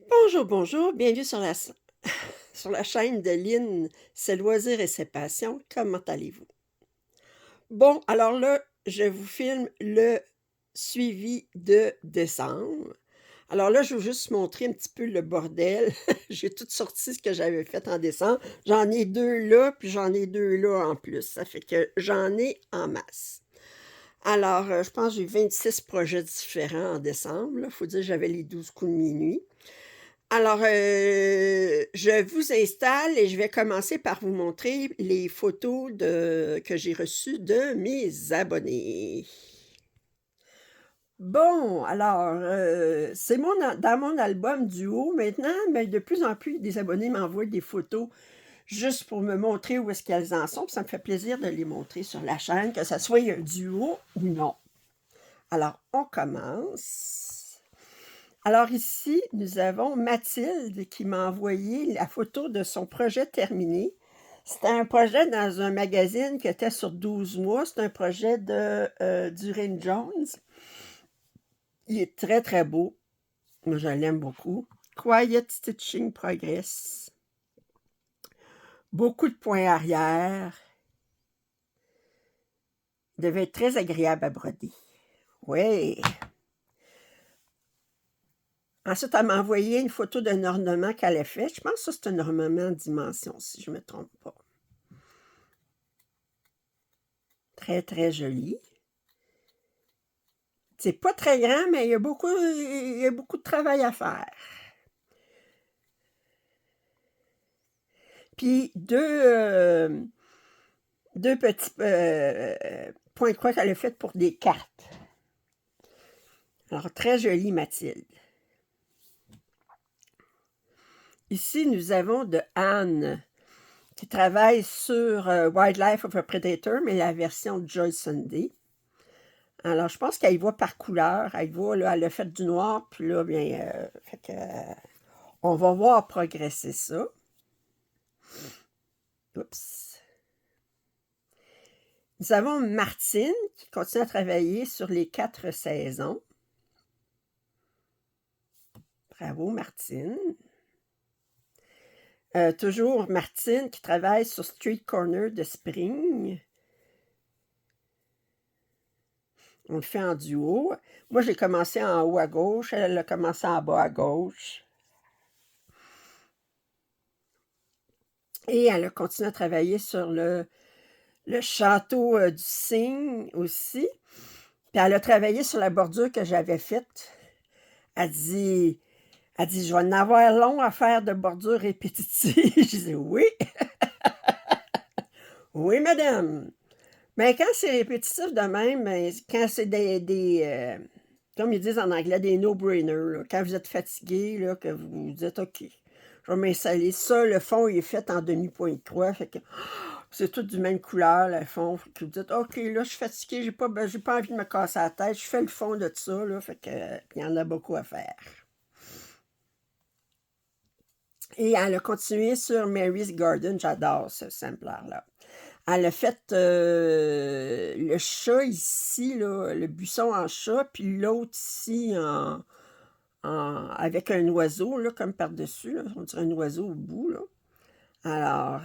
Bonjour, bonjour, bienvenue sur sur la chaîne de Lynn, ses loisirs et ses passions. Comment allez-vous? Bon, alors là, je vous filme le suivi de décembre. Alors là, je veux juste montrer un petit peu le bordel. J'ai tout sorti ce que j'avais fait en décembre. J'en ai 2 là, puis j'en ai 2 là en plus. Ça fait que j'en ai en masse. Alors, je pense que j'ai 26 projets différents en décembre, là. Faut dire que j'avais les 12 coups de minuit. Alors, je vous installe et je vais commencer par vous montrer les photos que j'ai reçues de mes abonnés. Bon, alors, c'est dans mon album duo maintenant, mais de plus en plus, des abonnés m'envoient des photos juste pour me montrer où est-ce qu'elles en sont. Puis ça me fait plaisir de les montrer sur la chaîne, que ça soit un duo ou non. Alors, on commence. Alors ici, nous avons Mathilde qui m'a envoyé la photo de son projet terminé. C'était un projet dans un magazine qui était sur 12 mois. C'est un projet de Durin Jones. Il est très, très beau. Moi, je l'aime beaucoup. Quiet Stitching Progress. Beaucoup de points arrière. Il devait être très agréable à broder. Oui. Ensuite, elle m'a envoyé une photo d'un ornement qu'elle a fait. Je pense que ça, c'est un ornement en dimension, si je ne me trompe pas. Très, très joli. C'est pas très grand, mais il y a beaucoup de travail à faire. Puis deux petits points de croix qu'elle a fait pour des cartes. Alors, très joli, Mathilde. Ici, nous avons de Anne qui travaille sur Wildlife of a Predator, mais la version de Joy Sunday. Alors, je pense qu'elle y voit par couleur. Elle voit, là, elle a fait du noir, puis là, bien, fait que, on va voir progresser ça. Oups. Nous avons Martine qui continue à travailler sur les 4 saisons. Bravo, Martine. Toujours Martine qui travaille sur Street Corner de Spring. On le fait en duo. Moi, j'ai commencé en haut à gauche. Elle a commencé en bas à gauche. Et elle a continué à travailler sur le château du Cygne aussi. Puis elle a travaillé sur la bordure que j'avais faite. Elle dit, je vais en avoir long à faire de bordure répétitive. Je dis, oui, oui, madame. Mais quand c'est répétitif de même, quand c'est comme ils disent en anglais, des no-brainers, là, quand vous êtes fatigué, là, que vous dites, OK, je vais m'installer. Ça, le fond, il est fait en demi-point de croix. Fait que c'est tout du même couleur, le fond. Fait que vous dites, OK, là, je suis fatigué, j'ai pas envie de me casser la tête. Je fais le fond de ça, là. Fait que, il y en a beaucoup à faire. Et elle a continué sur Mary's Garden. J'adore ce exemplaire-là. Elle a fait le chat ici, là, le buisson en chat, puis l'autre ici avec un oiseau, là, comme par-dessus. Là. On dirait un oiseau au bout. Là. Alors,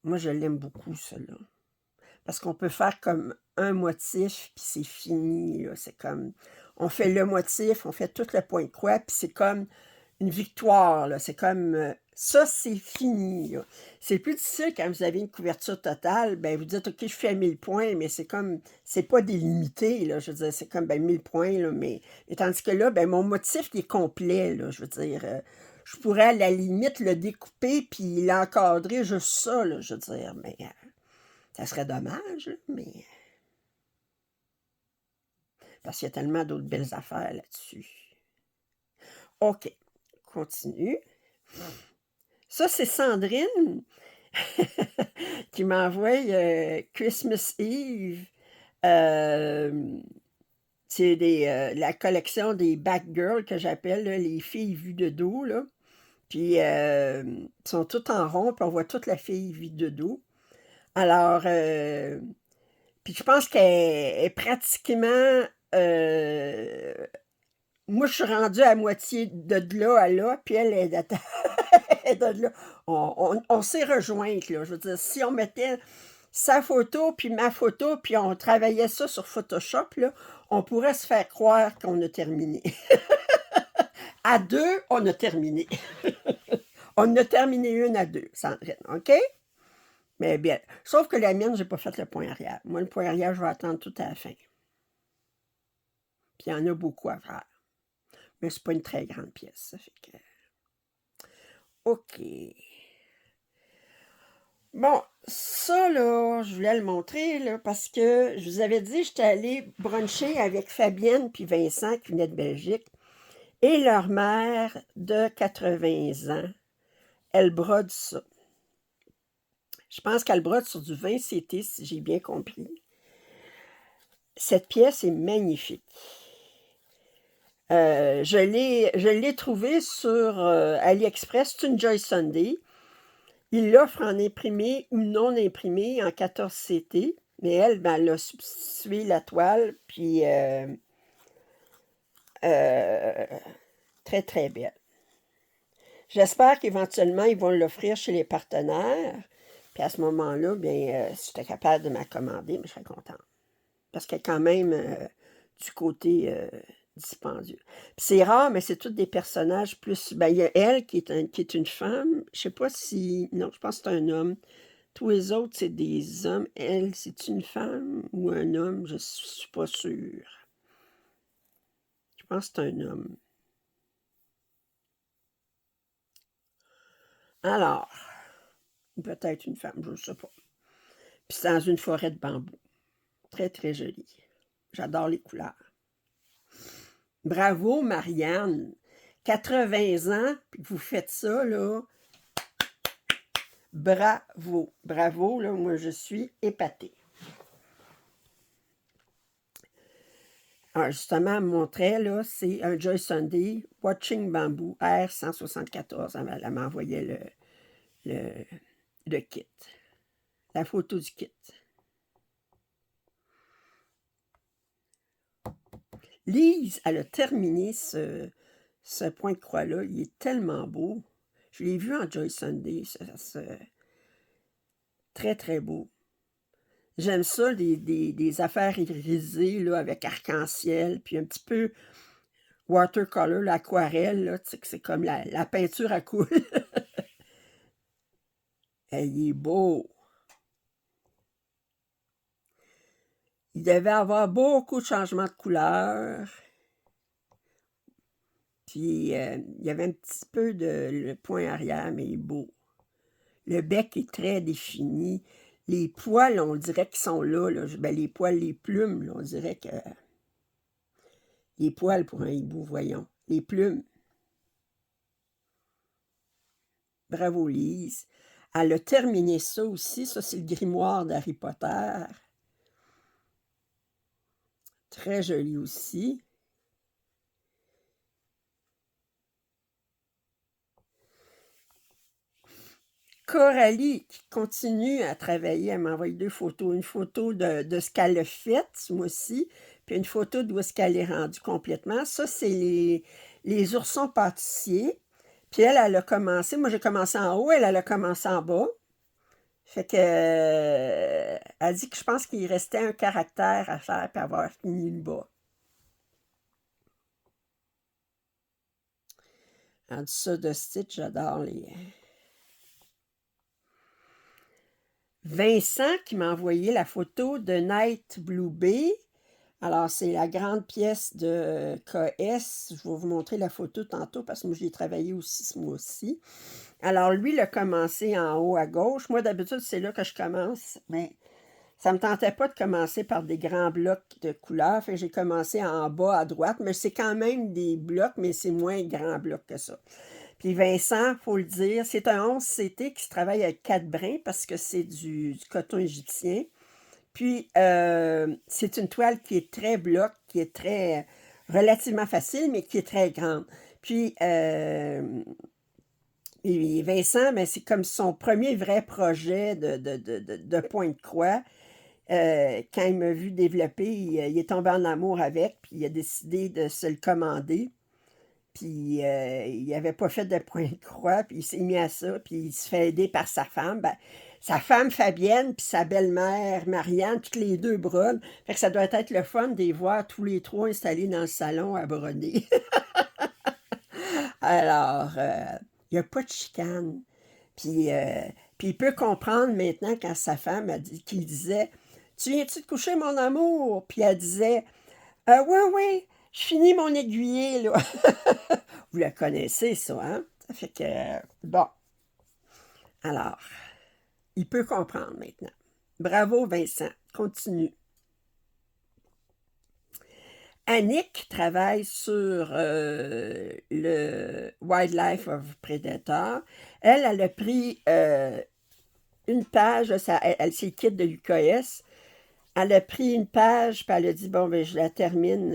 moi, je l'aime beaucoup, celui-là. Parce qu'on peut faire comme un motif, puis c'est fini. Là. C'est comme, on fait le motif, on fait tout le point de croix, puis c'est comme une victoire. Là. C'est comme, ça, c'est fini. Là. C'est plus difficile quand vous avez une couverture totale. Ben, vous dites, OK, je fais 1000 points, mais c'est comme, c'est pas délimité. Là. Je veux dire, c'est comme, ben, 1000 points. Là, mais, et tandis que là, ben, mon motif, il est complet. Là, je veux dire, je pourrais à la limite le découper puis l'encadrer juste ça. Là, je veux dire, mais ça serait dommage, là, mais parce qu'il y a tellement d'autres belles affaires là-dessus. OK, continue. Ça, c'est Sandrine qui m'envoie Christmas Eve. C'est la collection des Batgirls que j'appelle là, les filles vues de dos. Là. Puis, ils sont toutes en rond, puis on voit toute la fille vue de dos. Alors, puis je pense qu'elle est pratiquement moi, je suis rendue à moitié de là à là, puis elle est de elle est de là. On s'est rejointes, là. Je veux dire, si on mettait sa photo puis ma photo, puis on travaillait ça sur Photoshop, là, on pourrait se faire croire qu'on a terminé. À 2, on a terminé. On en a terminé une à 2, Sandrine, OK? Mais bien, sauf que la mienne, j'ai pas fait le point arrière. Moi, le point arrière, je vais attendre tout à la fin. Puis il y en a beaucoup à faire. Mais c'est pas une très grande pièce, ça fait que... OK. Bon, ça, là, je voulais le montrer, là, parce que je vous avais dit, j'étais allée bruncher avec Fabienne puis Vincent, qui venaient de Belgique, et leur mère de 80 ans. Elle brode ça. Je pense qu'elle brode sur du 20 CT, si j'ai bien compris. Cette pièce est magnifique. Je l'ai trouvée sur AliExpress. C'est une Joy Sunday. Il l'offre en imprimé ou non imprimé en 14 CT. Mais elle, ben, elle a substitué la toile, puis très, très belle. J'espère qu'éventuellement, ils vont l'offrir chez les partenaires. Puis à ce moment-là, bien, si j'étais capable de m'accommoder, je serais contente. Parce qu'elle est quand même du côté dispendieux. Puis c'est rare, mais c'est tous des personnages plus... Ben, il y a elle qui est une femme. Je sais pas si... Non, je pense que c'est un homme. Tous les autres, c'est des hommes. Elle, c'est une femme ou un homme? Je suis pas sûre. Je pense que c'est un homme. Alors, peut-être une femme, je ne sais pas. Puis c'est dans une forêt de bambou. Très, très joli. J'adore les couleurs. Bravo, Marianne. 80 ans, puis vous faites ça, là. Bravo. Bravo, là, moi, je suis épatée. Alors, justement, elle me montrait, là, c'est un Joy Sunday Watching Bamboo R174. Elle m'a envoyé le kit. La photo du kit. Lise, elle a terminé ce point de croix-là. Il est tellement beau. Je l'ai vu en Joy Sunday. Très, très beau. J'aime ça, des affaires irisées, là, avec arc-en-ciel, puis un petit peu watercolor, l'aquarelle, là, tu sais, que c'est comme la peinture à coule. Il est beau. Il devait avoir beaucoup de changements de couleur. Puis, il y avait un petit peu de le point arrière, mais il est beau. Le bec est très défini. Les poils, on dirait qu'ils sont là. Ben, les poils, les plumes, là, on dirait que... Les poils pour un hibou, voyons. Les plumes. Bravo, Lise. Elle a terminé ça aussi. Ça, c'est le grimoire d'Harry Potter. Très joli aussi. Coralie qui continue à travailler, elle m'envoie 2 photos. Une photo de ce qu'elle a fait ce mois-ci, puis une photo d'où est-ce qu'elle est rendue complètement. Ça, c'est les oursons pâtissiers. Puis elle a commencé, moi j'ai commencé en haut, elle a commencé en bas. Fait que, elle dit que je pense qu'il restait un caractère à faire puis avoir fini le bas. En dessous de Stitch, j'adore les... Vincent qui m'a envoyé la photo de Night Blue Bay. Alors, c'est la grande pièce de KS. Je vais vous montrer la photo tantôt parce que moi, j'ai travaillé aussi ce mois-ci. Alors, lui, il a commencé en haut à gauche. Moi, d'habitude, c'est là que je commence, mais ça ne me tentait pas de commencer par des grands blocs de couleurs. Fait que j'ai commencé en bas à droite, mais c'est quand même des blocs, mais c'est moins grand bloc que ça. Puis Vincent, il faut le dire, c'est un 11 CT qui se travaille avec 4 brins parce que c'est du coton égyptien. Puis, c'est une toile qui est très bloc, qui est très relativement facile, mais qui est très grande. Puis, et Vincent, ben, c'est comme son premier vrai projet de point de croix. quand il m'a vu développer, il est tombé en amour avec, puis il a décidé de se le commander. Puis il n'avait pas fait de point de croix, puis il s'est mis à ça, puis il se fait aider par sa femme. Ben, sa femme Fabienne, puis sa belle-mère Marianne, toutes les deux brodent. Fait que ça doit être le fun de les voir tous les trois installés dans le salon à broder. Alors, il n'y a pas de chicane. Puis il peut comprendre maintenant quand sa femme a dit qu'il disait Tu viens-tu de coucher, mon amour? Puis elle disait Oui, oui, je finis mon aiguillé, là. Vous la connaissez, ça, hein? Ça fait que, bon. Alors, il peut comprendre maintenant. Bravo, Vincent. Continue. Annick travaille sur le Wildlife of Predator. Elle a pris une page, elle s'est quitte de l'UKS. Elle a pris une page, puis elle a dit, bon, ben, je la termine,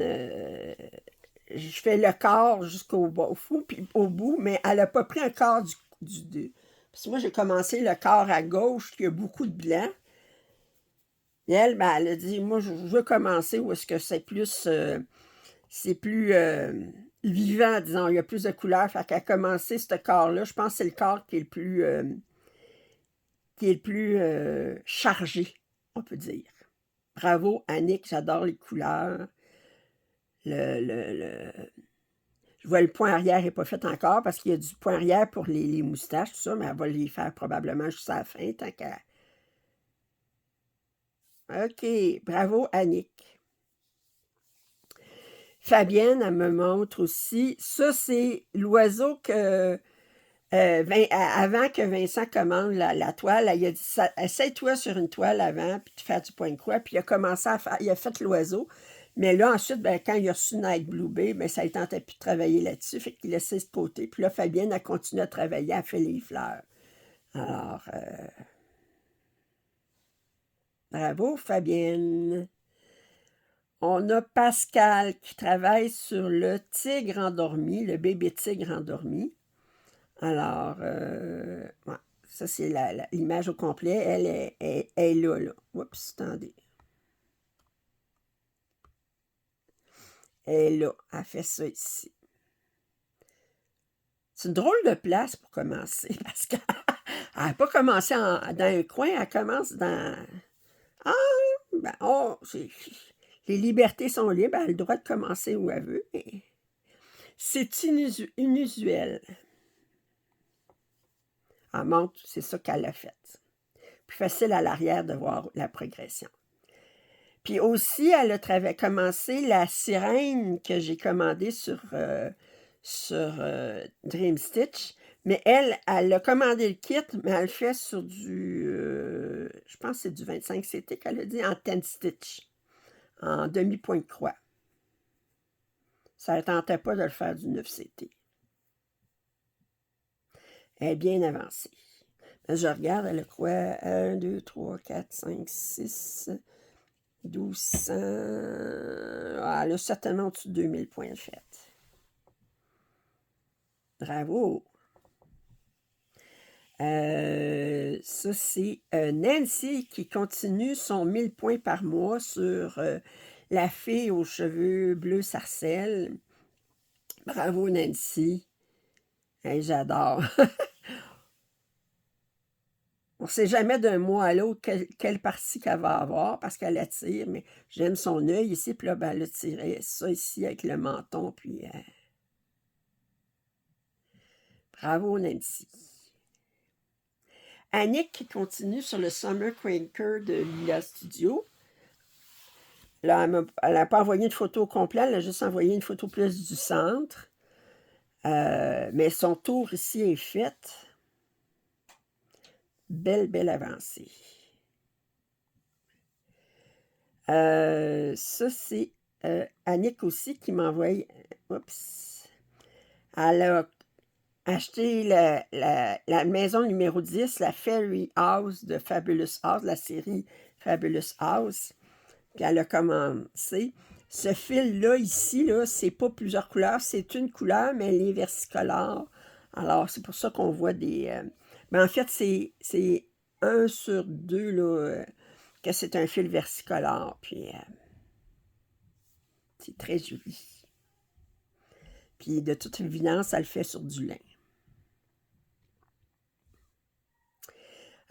je fais le corps jusqu'au fou, puis au bout, mais elle n'a pas pris un corps parce que moi, j'ai commencé le corps à gauche, qui a beaucoup de blanc. Et elle, ben, elle a dit, moi, je veux commencer où est-ce que c'est plus vivant, disons, il y a plus de couleurs. Fait qu'elle a commencé ce corps-là. Je pense que c'est le corps qui est le plus chargé, on peut dire. Bravo, Annick, j'adore les couleurs. Je vois le point arrière n'est pas fait encore parce qu'il y a du point arrière pour les moustaches, tout ça, mais elle va les faire probablement juste à la fin, tant qu'à... OK, bravo, Annick. Fabienne, elle me montre aussi. Ça, c'est l'oiseau que... avant que Vincent commande la toile, il a dit essaie-toi sur une toile avant, puis tu fais du point de croix. Puis il a commencé à faire, il a fait l'oiseau. Mais là, ensuite, ben, quand il a reçu Night Blue Bay, ben, ça ne tentait plus de travailler là-dessus. Fait qu'il laissait ce côté. Puis là, Fabienne a continué à travailler, à faire les fleurs. Alors, bravo, Fabienne. On a Pascal qui travaille sur le tigre endormi, le bébé tigre endormi. Alors, ouais, ça c'est l'image au complet. Elle est là, là. Oups, attendez. Elle est là. Elle fait ça ici. C'est une drôle de place pour commencer, parce qu'elle n'a pas commencé dans un coin, elle commence dans... Ah, ben, oh, les libertés sont libres, elle a le droit de commencer où elle veut, mais c'est inusuel. Elle montre, c'est ça qu'elle a fait. Plus facile à l'arrière de voir la progression. Puis aussi, elle a commencé la sirène que j'ai commandée sur Dream Stitch. Mais elle a commandé le kit, mais elle le fait sur je pense que c'est du 25 CT qu'elle a dit, en 10 stitch, en demi-point de croix. Ça ne tentait pas de le faire du 9 CT. Elle est bien avancée. Je regarde, elle a quoi? 1, 2, 3, 4, 5, 6... 1200. Ah, elle a certainement au-dessus de 2000 points de fait. Bravo. Ça, c'est Nancy qui continue son 1000 points par mois sur la fille aux cheveux bleus sarcelles. Bravo, Nancy. Hey, j'adore. On ne sait jamais d'un mois à l'autre quelle partie qu'elle va avoir parce qu'elle attire, mais j'aime son œil ici, puis là, ben, elle a tiré ça ici avec le menton, puis... Bravo, Nancy. Annick qui continue sur le Summer Cranker de Lila Studio. Là, elle n'a pas envoyé une photo complète, elle a juste envoyé une photo plus du centre. Mais son tour ici est fait. Belle avancée. Ça, c'est Annick aussi qui m'envoie... Oups. Elle a acheté la maison numéro 10, la Fairy House de Fabulous House, la série Fabulous House. Puis elle a commencé. Ce fil-là, ici, là, c'est pas plusieurs couleurs, c'est une couleur, mais elle est versicolore. Alors, c'est pour ça qu'on voit des... Mais en fait, c'est 1 sur 2, là, que c'est un fil versicolore, puis c'est très joli. Puis de toute évidence, elle le fait sur du lin.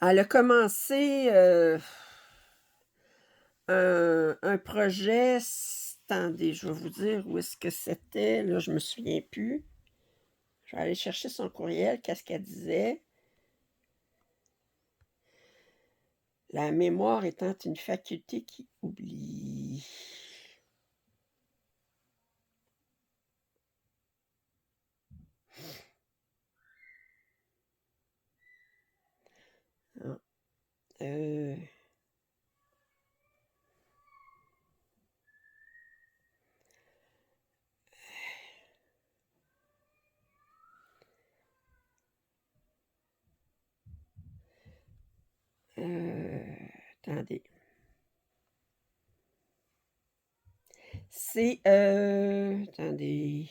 Elle a commencé un projet, attendez, je vais vous dire où est-ce que c'était, là je me souviens plus. Je vais aller chercher son courriel, qu'est-ce qu'elle disait. La mémoire étant une faculté qui oublie. Ah, euh, attendez. C'est, attendez.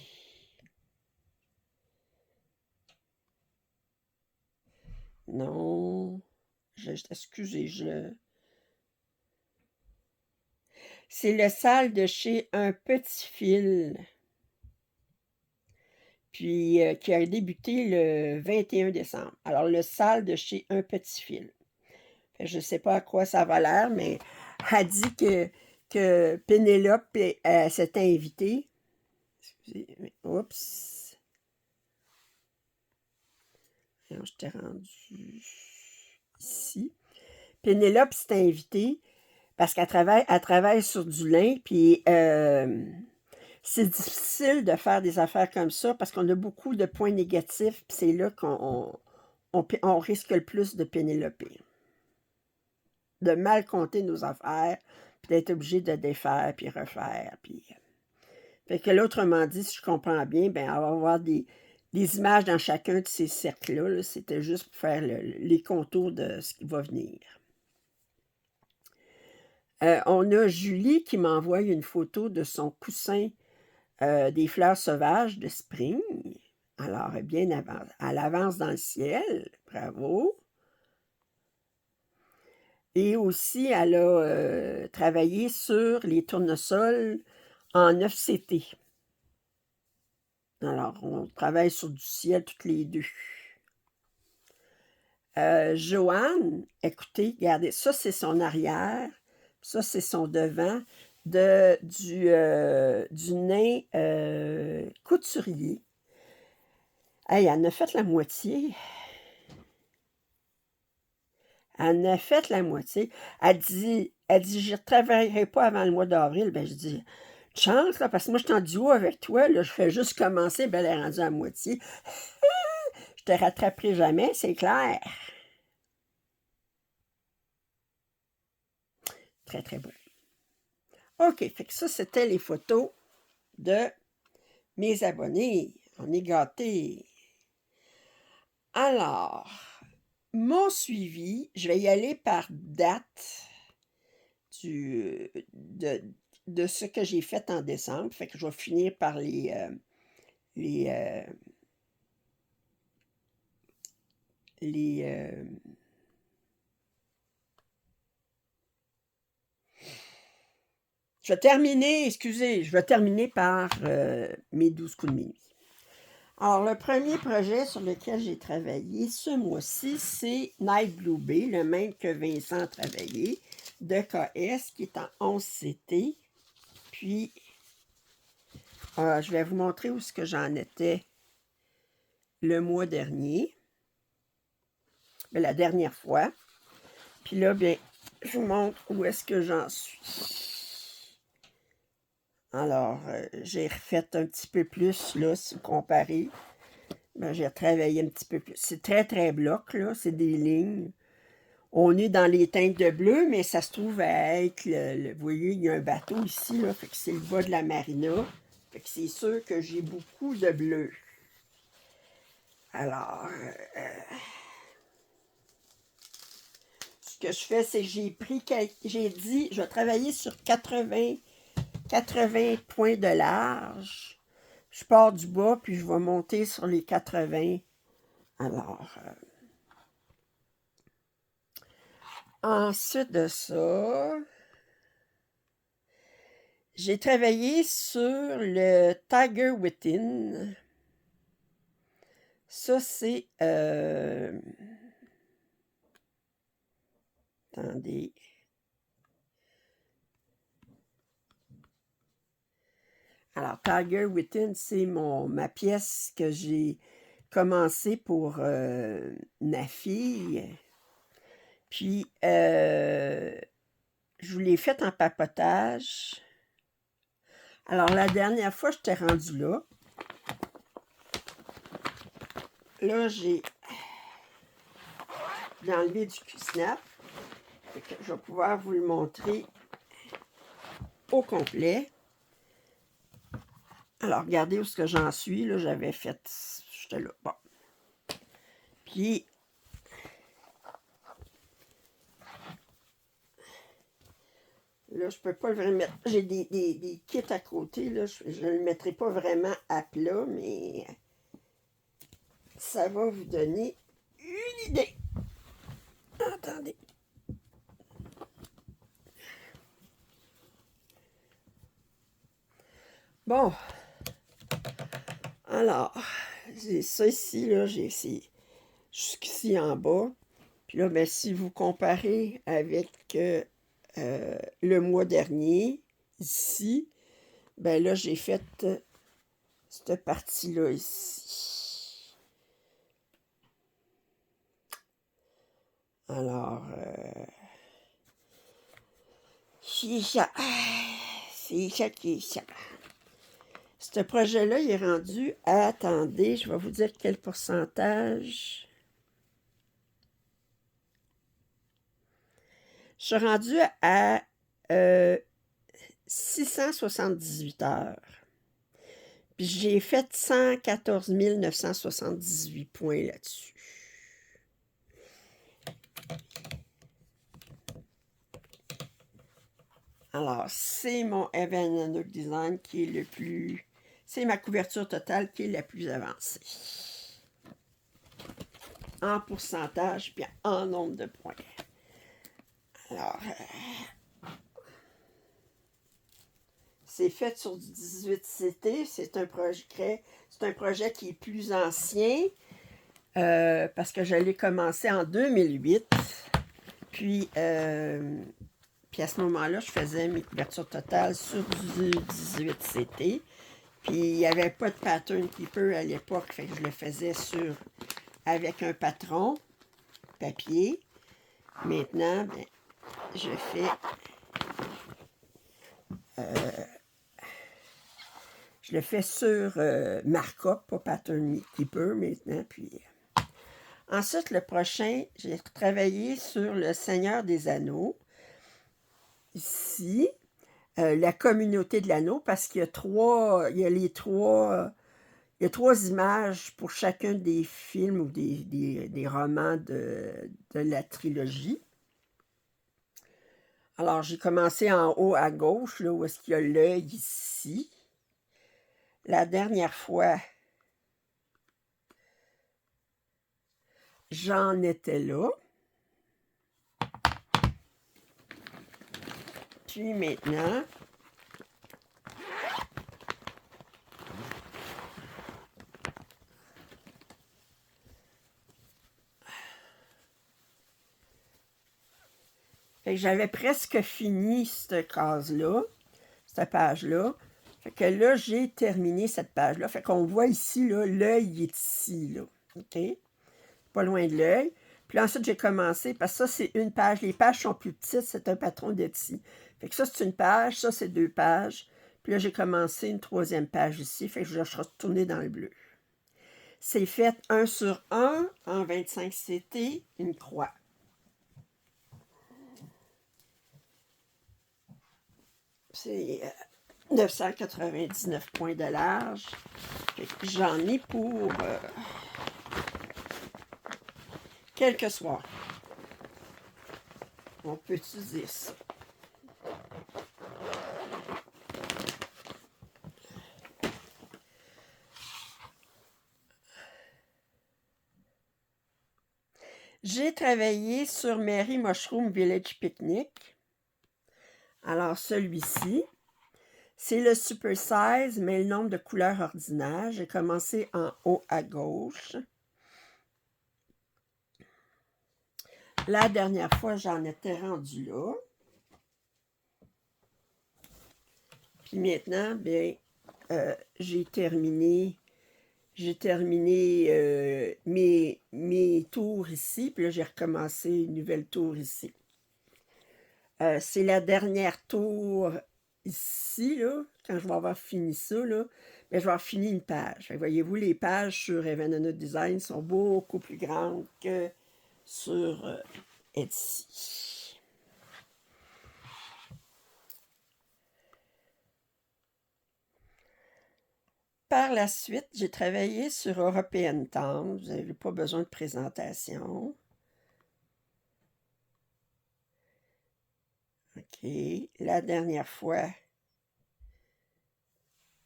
Non. Excusez. C'est le sale de chez Un Petit Fil. Puis, qui a débuté le 21 décembre. Alors, le sale de chez Un Petit Fil. Je ne sais pas à quoi ça va l'air, mais elle dit que Pénélope s'est invitée. Excusez, oups. Alors, je t'ai rendu ici. Pénélope s'est invitée parce qu'elle travaille sur du lin, puis c'est difficile de faire des affaires comme ça parce qu'on a beaucoup de points négatifs, puis c'est là qu'on risque le plus de pénéloper. De mal compter nos affaires, puis d'être obligé de défaire, puis refaire, puis... Fait que là, autrement dit, si je comprends bien, ben, on va avoir des images dans chacun de ces cercles-là. Là. C'était juste pour faire les contours de ce qui va venir. On a Julie qui m'envoie une photo de son coussin des fleurs sauvages de spring. Alors, bien avance, elle avance dans le ciel. Bravo. Et aussi, elle a travaillé sur les tournesols en 9CT. Alors, on travaille sur du ciel toutes les deux. Joanne, écoutez, regardez, ça c'est son arrière, ça c'est son devant du nain couturier. Hey, elle en a fait la moitié. Elle en a fait la moitié. Elle dit, je ne travaillerai pas avant le mois d'avril. Ben, je dis, chance, là, parce que moi, je suis en duo avec toi. Là, je fais juste commencer, ben, elle est rendue à moitié. Je te rattraperai jamais, c'est clair. Très, très beau. OK, fait que ça, c'était les photos de mes abonnés. On est gâtés. Alors, mon suivi, je vais y aller par date de ce que j'ai fait en décembre. Fait que je vais finir par les je vais terminer par mes 12 coups de minuit. Alors, le premier projet sur lequel j'ai travaillé ce mois-ci, c'est Night Blue Bay, le même que Vincent a travaillé, de KS, qui est en 11CT. Puis, je vais vous montrer où est-ce que j'en étais le mois dernier, la dernière fois. Puis là, bien, je vous montre où est-ce que j'en suis. Alors, j'ai refait un petit peu plus, là, si vous comparez. Ben, j'ai retravaillé un petit peu plus. C'est très, très bloc, là. C'est des lignes. On est dans les teintes de bleu, mais ça se trouve à être vous voyez, il y a un bateau ici, là. Fait que c'est le bas de la marina. Fait que c'est sûr que j'ai beaucoup de bleu. Alors, ce que je fais, c'est que j'ai dit, je vais travailler sur 80 points de large. Je pars du bas, puis je vais monter sur les 80. Alors, Ensuite de ça, j'ai travaillé sur le Tiger Within. Ça, c'est... attendez. Alors, Tiger Within, c'est ma pièce que j'ai commencé pour ma fille. Puis, je vous l'ai faite en papotage. Alors, la dernière fois, j'étais rendue là. Là, j'ai enlevé du Q-Snap. Je vais pouvoir vous le montrer au complet. Alors, regardez où est-ce que j'en suis. Là, j'avais fait... J'étais là. Bon. Puis... Là, je peux pas le vraiment mettre. J'ai des kits à côté. Là. Je ne le mettrai pas vraiment à plat, mais ça va vous donner une idée. Attendez. Bon. Alors, j'ai ça ici, là. J'ai jusqu'ici en bas. Puis là, ben, si vous comparez avec le mois dernier, ici, ben là, j'ai fait cette partie-là ici. Alors, c'est ça. C'est ça qui est ça. Ce projet-là, il est rendu à, attendez, je vais vous dire quel pourcentage. Je suis rendue à 678 heures. Puis j'ai fait 114 978 points là-dessus. Alors, c'est mon Evan Design qui est le plus... C'est ma couverture totale qui est la plus avancée. En pourcentage, puis en nombre de points. Alors, c'est fait sur du 18CT. C'est un projet qui est plus ancien parce que je l'ai commencé en 2008. Puis à ce moment-là, je faisais mes couvertures totales sur du 18CT. Puis il n'y avait pas de pattern keeper à l'époque, fait que je le faisais avec un patron papier. Maintenant, ben, je fais je le fais sur markup, pas pattern keeper maintenant. Puis ensuite, le prochain, j'ai travaillé sur le Seigneur des Anneaux. Ici, la communauté de l'anneau, parce qu'il y a il y a trois images pour chacun des films ou des romans de la trilogie. Alors, j'ai commencé en haut à gauche, là, où est-ce qu'il y a l'œil ici. La dernière fois, j'en étais là. Puis maintenant, j'avais presque fini cette case-là, cette page-là. Fait que là, j'ai terminé cette page-là. Fait qu'on voit ici, là, l'œil est ici, là. OK? Pas loin de l'œil. Puis ensuite, j'ai commencé, parce que ça, c'est une page. Les pages sont plus petites, c'est un patron de ti. Fait que ça, c'est une page, ça, c'est deux pages. Puis là, j'ai commencé une troisième page ici. Fait que je suis retournée dans le bleu. C'est fait 1 sur 1 en 25 CT, une croix. C'est 999 points de large. J'en ai pour quelques soirs. On peut utiliser ça. J'ai travaillé sur Mary Mushroom Village Picnic. Alors, celui-ci, c'est le Super Size, mais le nombre de couleurs ordinaires. J'ai commencé en haut à gauche. La dernière fois, j'en étais rendu là. Puis maintenant, bien, j'ai terminé mes tours ici. Puis là, j'ai recommencé une nouvelle tour ici. C'est la dernière tour ici, là, quand je vais avoir fini ça, là, mais je vais avoir fini une page. Voyez-vous, les pages sur Evanana Design sont beaucoup plus grandes que sur Etsy. Par la suite, j'ai travaillé sur European Town. Vous n'avez pas besoin de présentation. OK. La dernière fois,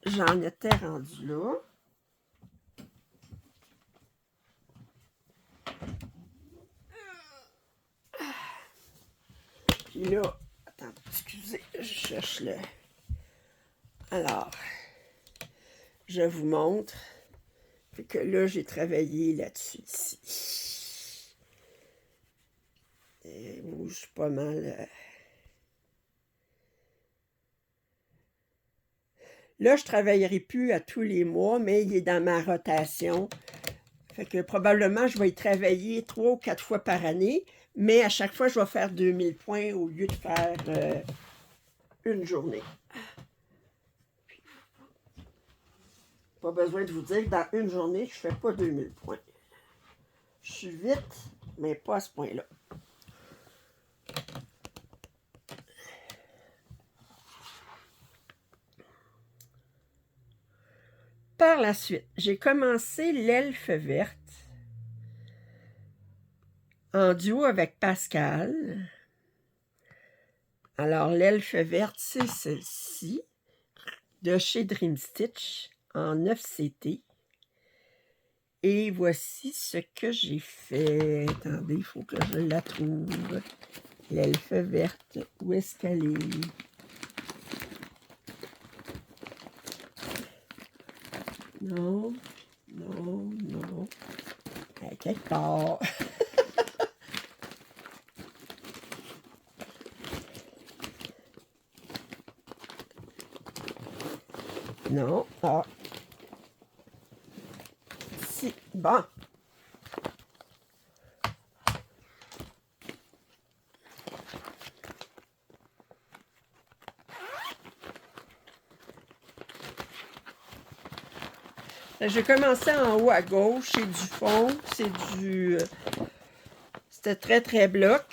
j'en étais rendu là. Puis là, attends, excusez, je cherche le... Alors, je vous montre. Fait que là, j'ai travaillé là-dessus ici. Et bouge pas mal. Là, je ne travaillerai plus à tous les mois, mais il est dans ma rotation. Fait que probablement, je vais y travailler 3 ou 4 fois par année, mais à chaque fois, je vais faire 2000 points au lieu de faire une journée. Pas besoin de vous dire que dans une journée, je ne fais pas 2000 points. Je suis vite, mais pas à ce point-là. Par la suite, j'ai commencé l'elfe verte en duo avec Pascal. Alors, l'elfe verte, c'est celle-ci, de chez Dream Stitch, en 9CT. Et voici ce que j'ai fait. Attendez, il faut que je la trouve. L'elfe verte, où est-ce qu'elle est? Non, non, non. Elle est quelque part. Non. Ah. Si. Bon. J'ai commencé en haut à gauche, c'est du fond, c'est du... C'était très, très bloc.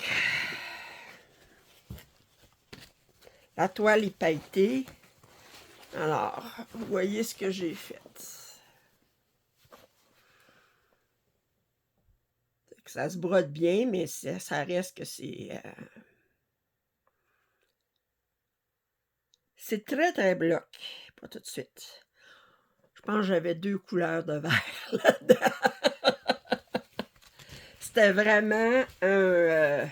La toile est pailletée. Alors, vous voyez ce que j'ai fait. Ça se brode bien, mais ça reste que c'est... c'est très, très bloc. Pas tout de suite. Je pense que j'avais 2 couleurs de vert là-dedans. C'était vraiment un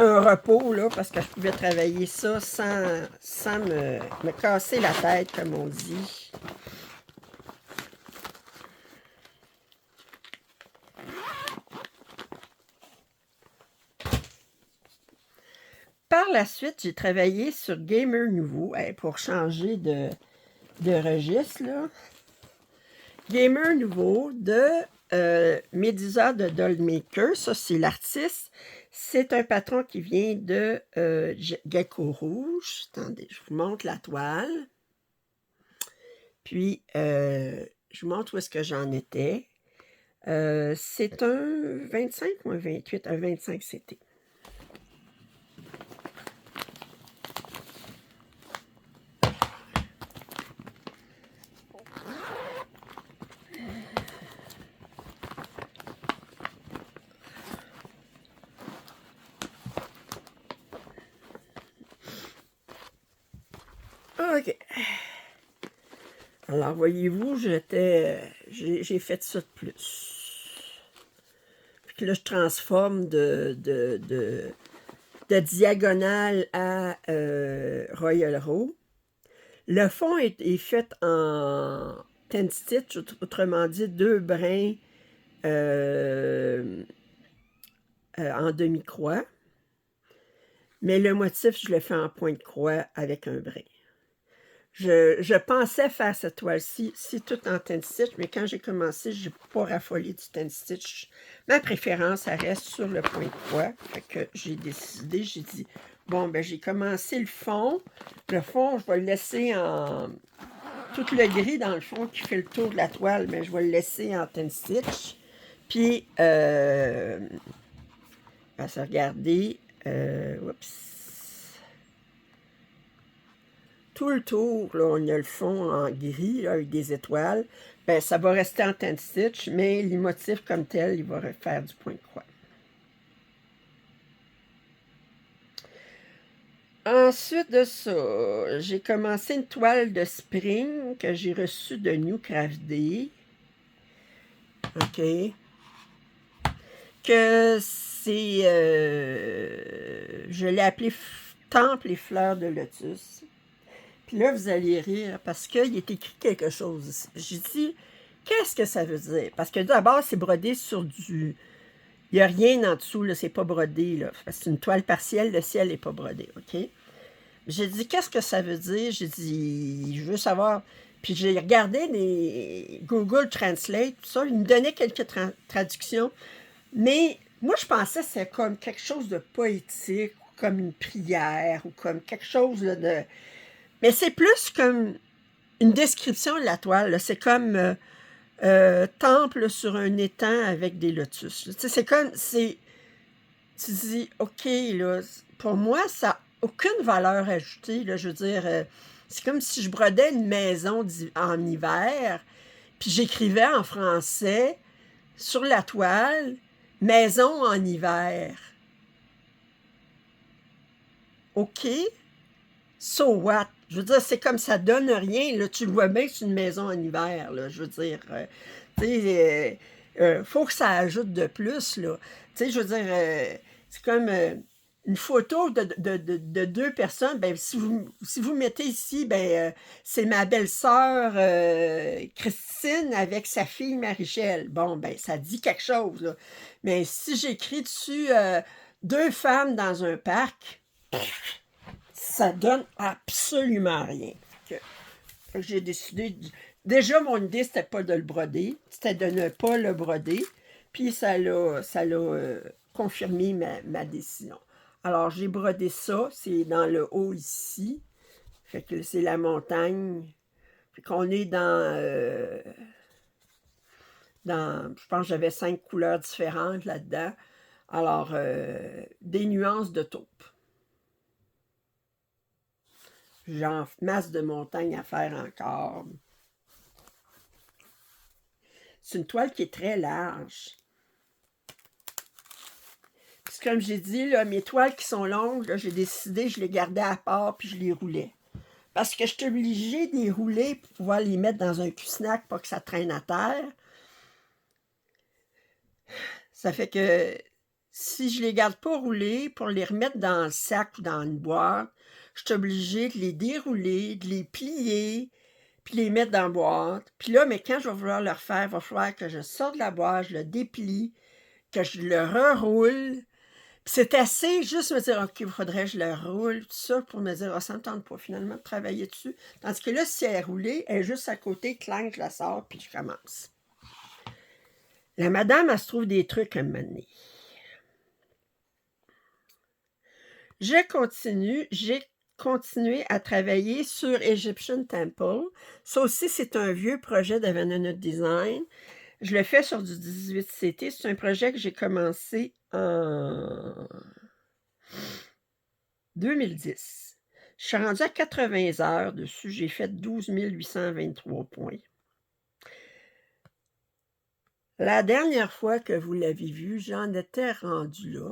repos, là, parce que je pouvais travailler ça sans me casser la tête, comme on dit. Par la suite, j'ai travaillé sur Gamer Nouveau pour changer de registre, là. Gamer Nouveau de Medusa de Dollmaker. Ça, c'est l'artiste. C'est un patron qui vient de Gecko Rouge. Attendez, je vous montre la toile. Puis, je vous montre où est-ce que j'en étais. C'est un 25 ou un 28? Un 25 CT. OK. Alors, voyez-vous, j'ai fait ça de plus. Puis là, je transforme de diagonale à Royal Row. Le fond est fait en 10 stitch, autrement dit 2 brins en demi-croix. Mais le motif, je le fais en point de croix avec un brin. Je pensais faire cette toile-ci, tout en 10 stitch, mais quand j'ai commencé, je n'ai pas raffolé du 10 stitch. Ma préférence, ça reste sur le point de croix. Fait que j'ai décidé, j'ai dit, bon, ben j'ai commencé le fond. Le fond, je vais le laisser en... Tout le gris, dans le fond, qui fait le tour de la toile, mais je vais le laisser en 10 stitch. Puis, ben, ça, regardez, oups. Tout le tour, là, on a le fond en gris là, avec des étoiles. Ben, ça va rester en 10 stitch, mais les motifs comme tel, il va refaire du point de croix. Ensuite de ça, j'ai commencé une toile de spring que j'ai reçue de New Craft Day. OK. Que c'est... je l'ai appelé Temple et fleurs de lotus. Puis là, vous allez rire parce qu'il est écrit quelque chose ici. J'ai dit, qu'est-ce que ça veut dire? Parce que d'abord, c'est brodé sur du... Il n'y a rien en dessous, là, c'est pas brodé, là. C'est une toile partielle, le ciel n'est pas brodé, OK? J'ai dit, qu'est-ce que ça veut dire? J'ai dit, je veux savoir. Puis j'ai regardé les Google Translate, tout ça, il me donnait quelques traductions. Mais moi, je pensais que c'était comme quelque chose de poétique, ou comme une prière, ou comme quelque chose là, de... Mais c'est plus comme une description de la toile. C'est comme temple sur un étang avec des lotus. C'est comme... Tu dis, OK, là, pour moi, ça n'a aucune valeur ajoutée. Là, je veux dire, c'est comme si je brodais une maison en hiver, puis j'écrivais en français sur la toile « Maison en hiver ». OK? So what? Je veux dire, c'est comme ça donne rien. Là. Tu le vois bien que c'est une maison en hiver. Là. Je veux dire, tu sais, faut que ça ajoute de plus. Là. Tu sais, je veux dire, c'est comme une photo de deux personnes. Ben, si vous mettez ici, ben, c'est ma belle-sœur Christine avec sa fille Marie-Chelle. Bon, ben, ça dit quelque chose. Là. Mais si j'écris dessus deux femmes dans un parc, ça donne absolument rien. Fait que j'ai décidé... Déjà, mon idée, c'était pas de le broder. C'était de ne pas le broder. Puis ça l'a confirmé ma décision. Alors, j'ai brodé ça. C'est dans le haut ici. Fait que c'est la montagne. Fait qu'on est je pense que j'avais 5 couleurs différentes là-dedans. Alors, des nuances de taupe. J'ai en masse de montagne à faire encore. C'est une toile qui est très large. Puis comme j'ai dit, là, mes toiles qui sont longues, j'ai décidé, je les gardais à part puis je les roulais. Parce que je suis obligée de les rouler pour pouvoir les mettre dans un cul-snack pour que ça traîne à terre. Ça fait que si je les garde pas roulés, pour les remettre dans le sac ou dans une boîte, je suis obligée de les dérouler, de les plier, puis les mettre dans la boîte. Puis là, mais quand je vais vouloir le refaire, il va falloir que je sorte de la boîte, je le déplie, que je le reroule. Puis c'est assez juste me dire, OK, il faudrait que je le roule, tout ça, pour me dire, ça ne me tente pas finalement de travailler dessus. Tandis que là, si elle est roulée, elle est juste à côté, clang, je la sors, puis je commence. La madame, elle se trouve des trucs à un moment donné. J'ai continué à travailler sur Egyptian Temple. Ça aussi, c'est un vieux projet de Vanilla Design. Je le fais sur du 18CT. C'est un projet que j'ai commencé en 2010. Je suis rendue à 80 heures dessus. J'ai fait 12 823 points. La dernière fois que vous l'avez vu, j'en étais rendue là.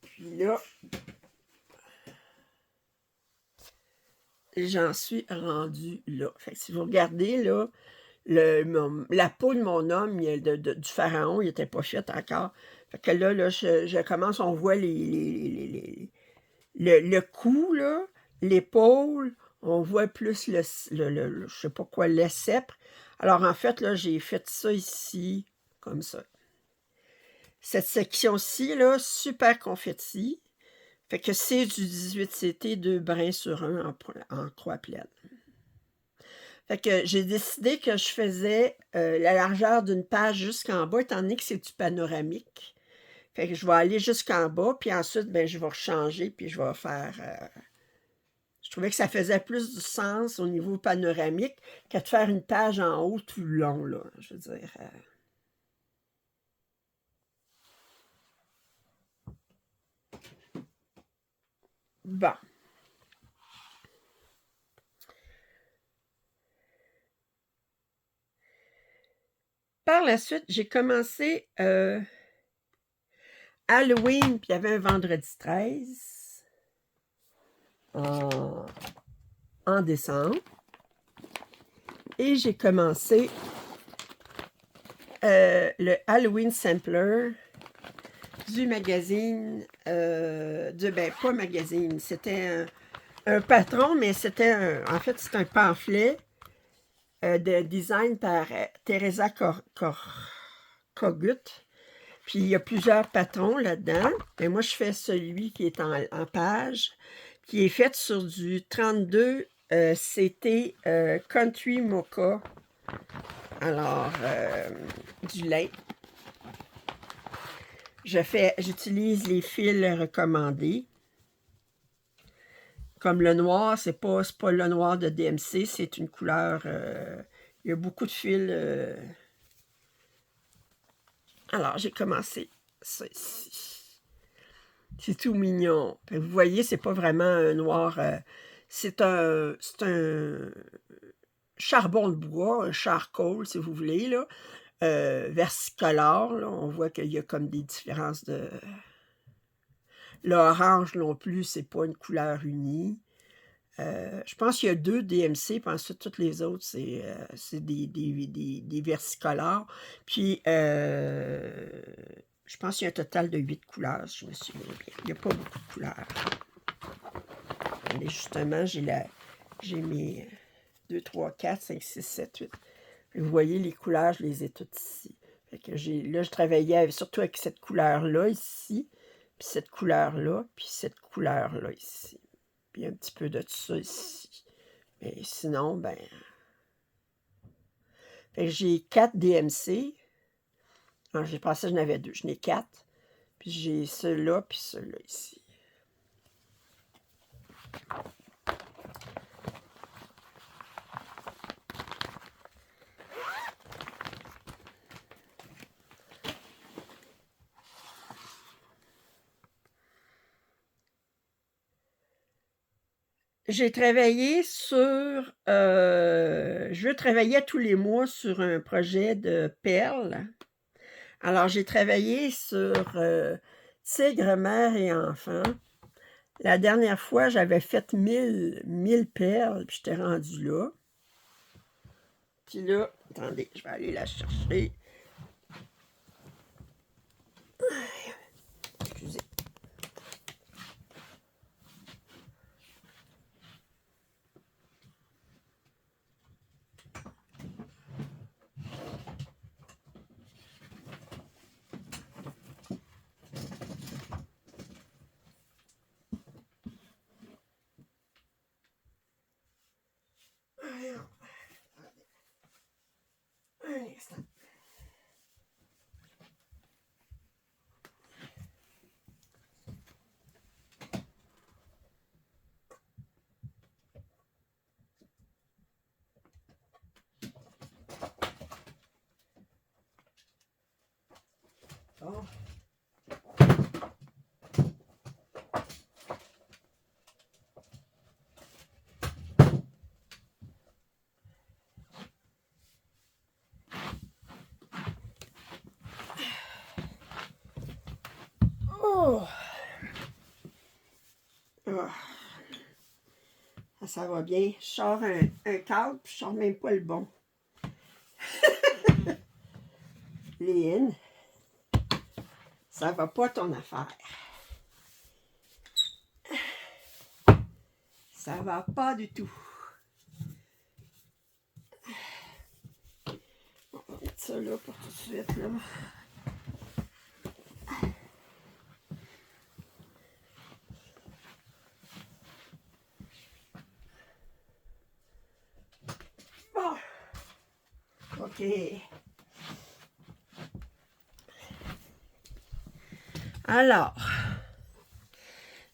Puis là, j'en suis rendue là. Fait que si vous regardez, là, la peau de mon homme, du pharaon, il était pas faite encore. Fait que là, je commence, on voit le cou, là, l'épaule, on voit plus je sais pas quoi, le sceptre. Alors, en fait, là, j'ai fait ça ici, comme ça. Cette section-ci, là, super confetti. Fait que c'est du 18CT 2 brins sur 1 en croix pleine. Fait que j'ai décidé que je faisais la largeur d'une page jusqu'en bas, étant donné que c'est du panoramique. Fait que je vais aller jusqu'en bas, puis ensuite, ben, je vais rechanger, puis je vais faire... je trouvais que ça faisait plus du sens au niveau panoramique que de faire une page en haut tout le long, là. Je veux dire... Bon. Par la suite, j'ai commencé Halloween, puis il y avait un vendredi 13 en décembre. Et j'ai commencé le Halloween Sampler du magazine, ben pas magazine, c'était un patron, mais c'était en fait, c'est un pamphlet de design par Teresa Kogut. Puis il y a plusieurs patrons là-dedans. Et moi, je fais celui qui est en page, qui est fait sur du 32 CT Country Mocha. Alors, du lait. J'utilise les fils recommandés. Comme le noir, c'est pas le noir de DMC, c'est une couleur... il y a beaucoup de fils... Alors, j'ai commencé ça ici. C'est tout mignon. Vous voyez, c'est pas vraiment un noir... c'est un charbon de bois, un charcoal, si vous voulez, là. Versicolore, là, on voit qu'il y a comme des différences de... L'orange non plus, c'est pas une couleur unie. Je pense qu'il y a 2 DMC, puis ensuite toutes les autres, c'est des versicolores. Puis, je pense qu'il y a un total de 8 couleurs, si je me souviens bien. Il n'y a pas beaucoup de couleurs. Et justement, j'ai mes 2, 3, 4, 5, 6, 7, 8. Vous voyez, les couleurs, je les ai toutes ici. Fait que là, je travaillais surtout avec cette couleur-là ici, puis cette couleur-là, puis cette couleur-là ici. Puis un petit peu de tout ça ici. Mais sinon, ben... Fait que j'ai 4 DMC. Alors, j'ai pensé que j'en avais 2. J'en ai 4. Puis j'ai ceux-là, puis ceux-là ici. J'ai travaillé sur... je travaillais tous les mois sur un projet de perles. Alors, j'ai travaillé sur Tigre, mère et enfant. La dernière fois, j'avais fait 1000 perles, puis j'étais rendue là. Puis là, attendez, je vais aller la chercher. Excusez. Un instant. Bon. Oh! Oh. ça va bien. Je sors un câble, puis je sors même pas le bon. Lynn, ça va pas ton affaire. Ça va pas du tout. On va mettre ça là pour tout de suite, là. Bon. OK. Alors,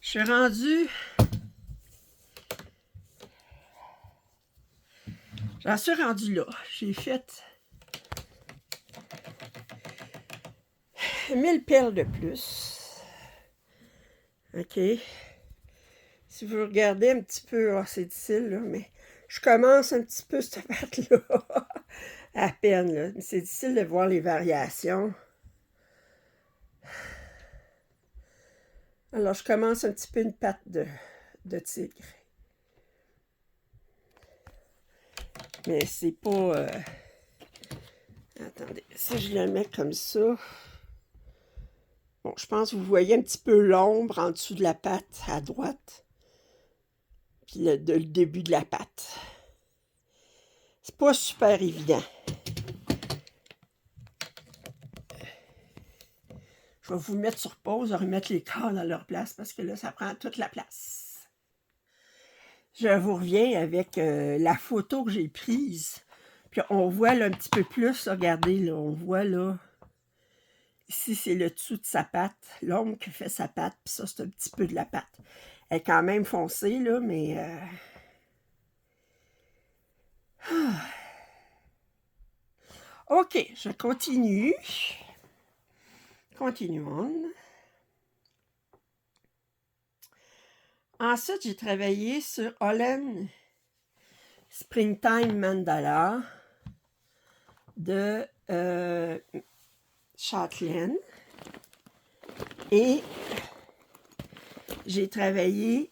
je suis rendue... J'en suis rendue là. J'ai fait 1000 perles de plus. OK. Si vous regardez un petit peu, oh, c'est difficile, là, mais je commence un petit peu cette patte-là. À peine, là. Mais c'est difficile de voir les variations. Alors, je commence un petit peu une patte de tigre. Mais c'est pas... Attendez, si je le mets comme ça... Bon, je pense que vous voyez un petit peu l'ombre en dessous de la patte à droite. Puis le début de la patte. C'est pas super évident. Je vais vous mettre sur pause, remettre les cordes à leur place parce que là, ça prend toute la place. Je vous reviens avec la photo que j'ai prise. Puis on voit là un petit peu plus, là, regardez, là, on voit là, ici c'est le dessous de sa patte, l'ombre qui fait sa patte, puis ça c'est un petit peu de la patte. Elle est quand même foncée, là, mais... OK, je continue. Continuons. Ensuite, j'ai travaillé sur Holland Springtime Mandala de Châtelaine. Et j'ai travaillé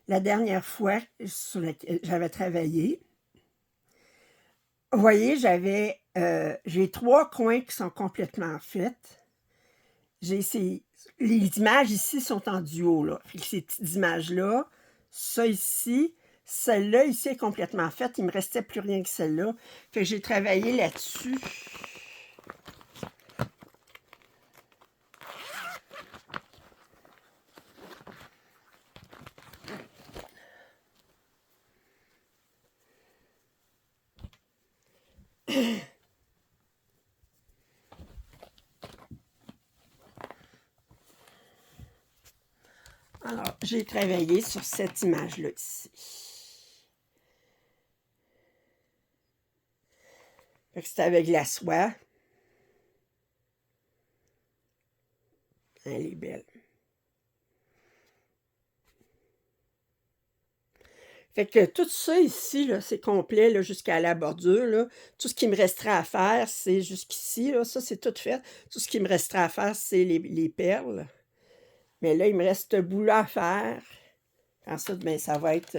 la dernière fois sur laquelle j'avais travaillé. Vous voyez, j'ai 3 coins qui sont complètement faits. Les images ici sont en duo, là. Fait que ces petites images-là, ça ici, celle-là ici est complètement faite. Il ne me restait plus rien que celle-là. Fait que j'ai travaillé là-dessus. Alors, j'ai travaillé sur cette image-là ici. C'est avec la soie. Elle est belle. Fait que tout ça ici, c'est complet jusqu'à la bordure. Là. Tout ce qui me restera à faire, c'est jusqu'ici. Ça, c'est tout fait. Tout ce qui me restera à faire, c'est les perles. Mais là, il me reste ce bout-là à faire. Ensuite, ben, ça va être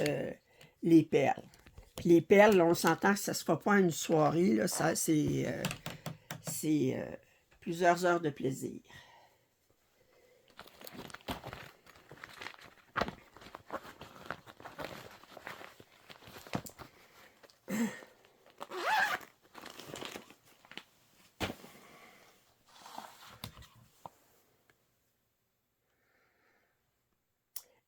les perles. Puis les perles, là, on s'entend que ça ne se fera pas en une soirée. Là, ça, c'est plusieurs heures de plaisir.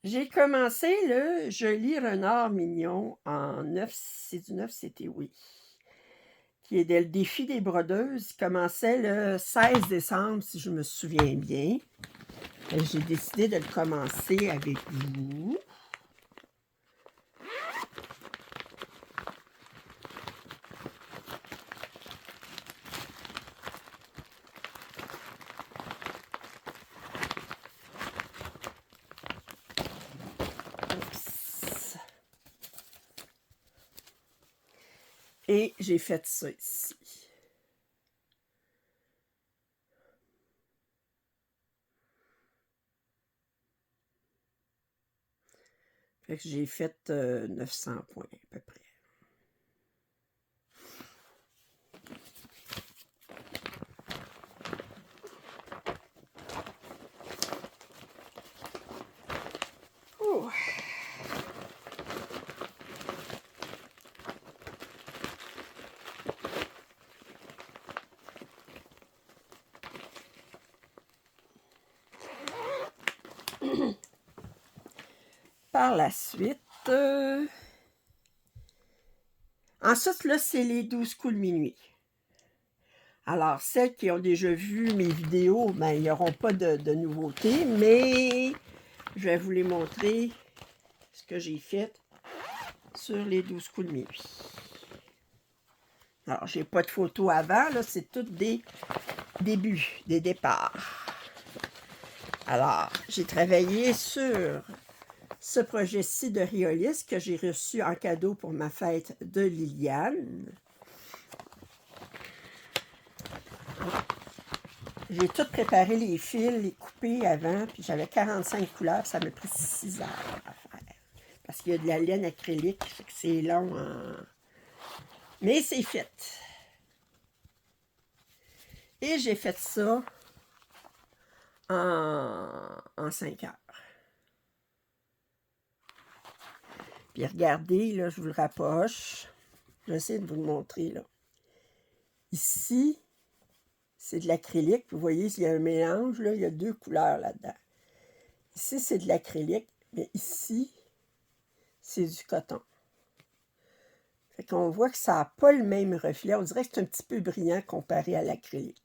J'ai commencé le Joli Renard Mignon en 9, c'est du 9 c'était oui, qui est le défi des brodeuses. Il commençait le 16 décembre, si je me souviens bien. J'ai décidé de le commencer avec vous. Et j'ai fait ça ici. Fait que j'ai fait 900 points à peu près. Oh. Par la suite, ensuite, là, c'est les 12 coups de minuit. Alors, celles qui ont déjà vu mes vidéos, ben, ils n'auront pas de nouveautés, mais je vais vous les montrer ce que j'ai fait sur les 12 coups de minuit. Alors, j'ai pas de photos avant, là, c'est tout des débuts, des départs. Alors, j'ai travaillé sur ce projet-ci de Riolis que j'ai reçu en cadeau pour ma fête de Liliane. J'ai tout préparé, les fils, les coupés avant, puis j'avais 45 couleurs, ça m'a pris 6 heures à faire. Parce qu'il y a de la laine acrylique, fait que c'est long. Mais c'est fait. Et j'ai fait ça en 5 heures. Puis regardez, là, je vous le rapproche. Je vais essayer de vous le montrer, là. Ici, c'est de l'acrylique. Vous voyez, il y a un mélange, là, il y a 2 couleurs là-dedans. Ici, c'est de l'acrylique, mais ici, c'est du coton. Fait qu'on voit que ça n'a pas le même reflet. On dirait que c'est un petit peu brillant comparé à l'acrylique.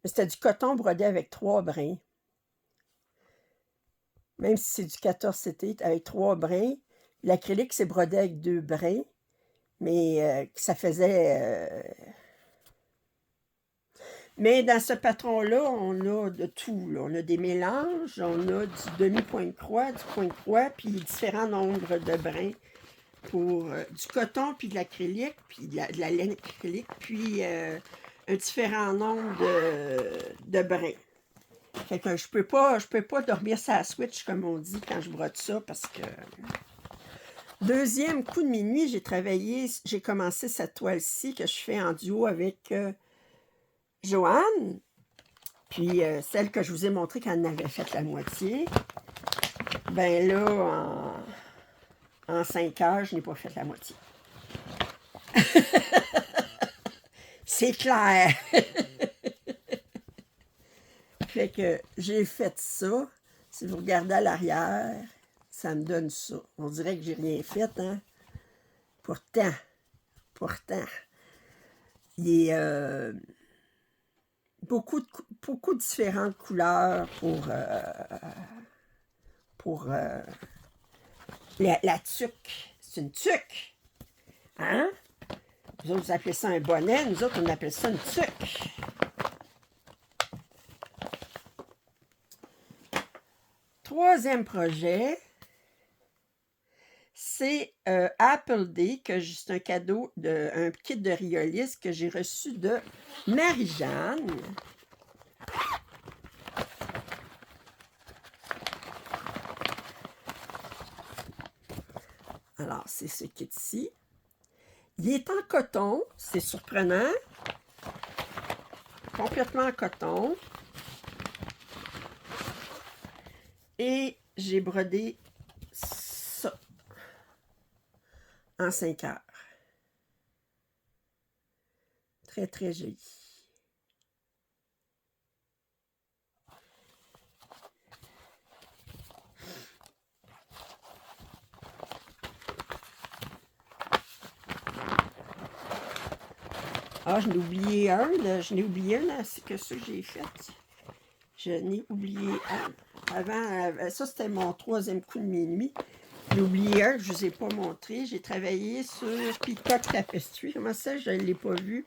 Mais c'était du coton brodé avec 3 brins. Même si c'est du 14 CT avec 3 brins, l'acrylique, c'est brodé avec 2 brins. Mais ça faisait... Mais dans ce patron-là, on a de tout. Là. On a des mélanges, on a du demi-point de croix, du point de croix, puis différents nombres de brins pour du coton, puis de l'acrylique, puis de la laine acrylique, puis un différent nombre de brins. Fait que je peux pas dormir sur la switch, comme on dit, quand je brode ça, parce que... Deuxième coup de minuit, j'ai commencé cette toile-ci que je fais en duo avec Joanne. Puis celle que je vous ai montrée quand elle avait fait la moitié. Ben là, en 5 heures, je n'ai pas fait la moitié. C'est clair! Fait que j'ai fait ça. Si vous regardez à l'arrière, ça me donne ça. On dirait que j'ai rien fait, hein? Pourtant, il y a beaucoup de différentes couleurs pour la tuque. C'est une tuque. Hein? Vous autres, vous appelez ça un bonnet. Nous autres, on appelle ça une tuque. Troisième projet, c'est Apple Day, que c'est un cadeau, un kit de Riolis que j'ai reçu de Marie-Jeanne. Alors, c'est ce kit-ci. Il est en coton, c'est surprenant. Complètement en coton. Et j'ai brodé ça en 5 heures. Très, très joli. Ah, je n'ai oublié un, là, c'est que ça que j'ai fait. Je n'ai oublié un. Avant, ça c'était mon troisième coup de minuit. J'ai oublié un que je ne vous ai pas montré. J'ai travaillé sur Peacock Tapestry. Comment ça, je ne l'ai pas vu?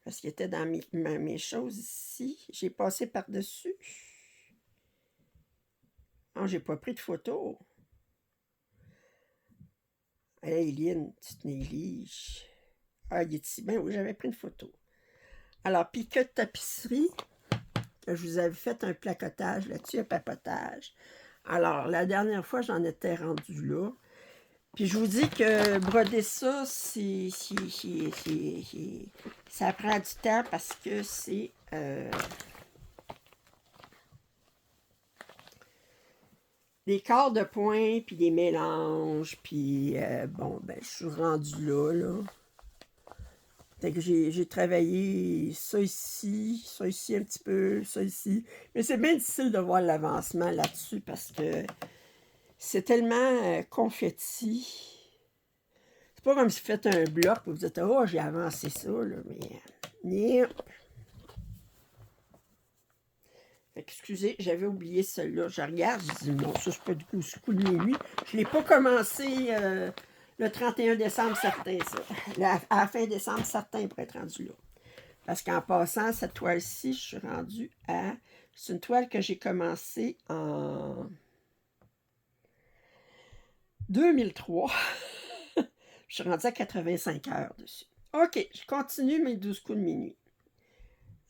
Parce qu'il était dans mes choses ici. J'ai passé par-dessus. Non, j'ai pas pris de photo. Hey, Lynn, tu te négliges. Ah, il est ici. Ben oui, j'avais pris une photo. Alors, Peacock Tapisserie. que je vous avais fait un placotage là-dessus, un papotage. Alors, la dernière fois, j'en étais rendue là. Puis je vous dis que broder ça, ça prend du temps parce que c'est des quarts de point, puis des mélanges, puis bon, ben, je suis rendue là. Fait que j'ai travaillé ça ici un petit peu, ça ici. Mais c'est bien difficile de voir l'avancement là-dessus parce que c'est tellement confetti. C'est pas comme si vous faites un bloc et vous dites « Oh, j'ai avancé ça, là. » Mais... Fait que, excusez, j'avais oublié celle-là. Je regarde, je dis « Non, ça, c'est pas du coup ce coup de minuit. » Je l'ai pas commencé le 31 décembre, certain, ça. À la fin décembre, certain, pour être rendu là. Parce qu'en passant, cette toile-ci, je suis rendue à... C'est une toile que j'ai commencée en 2003. Je suis rendue à 85 heures dessus. OK, je continue mes 12 coups de minuit.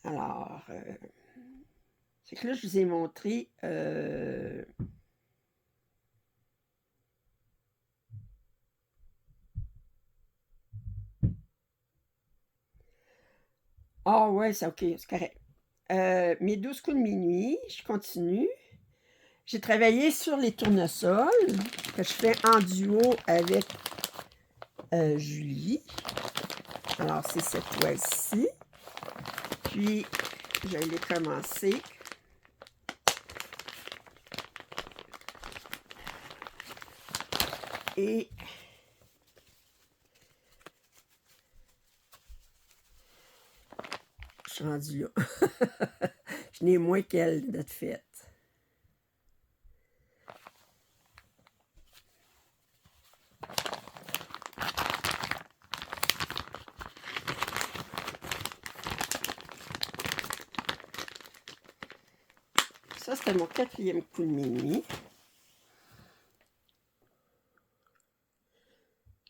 Alors, c'est que là, je vous ai montré... Ah ouais, c'est OK, c'est correct. Mes 12 coups de minuit, je continue. J'ai travaillé sur les tournesols que je fais en duo avec Julie. Alors, c'est cette toile-ci. Puis, je l'ai commencé. Et je suis rendue là. Je n'ai moins qu'elle d'être faite. Ça, c'était mon 4e coup de minuit.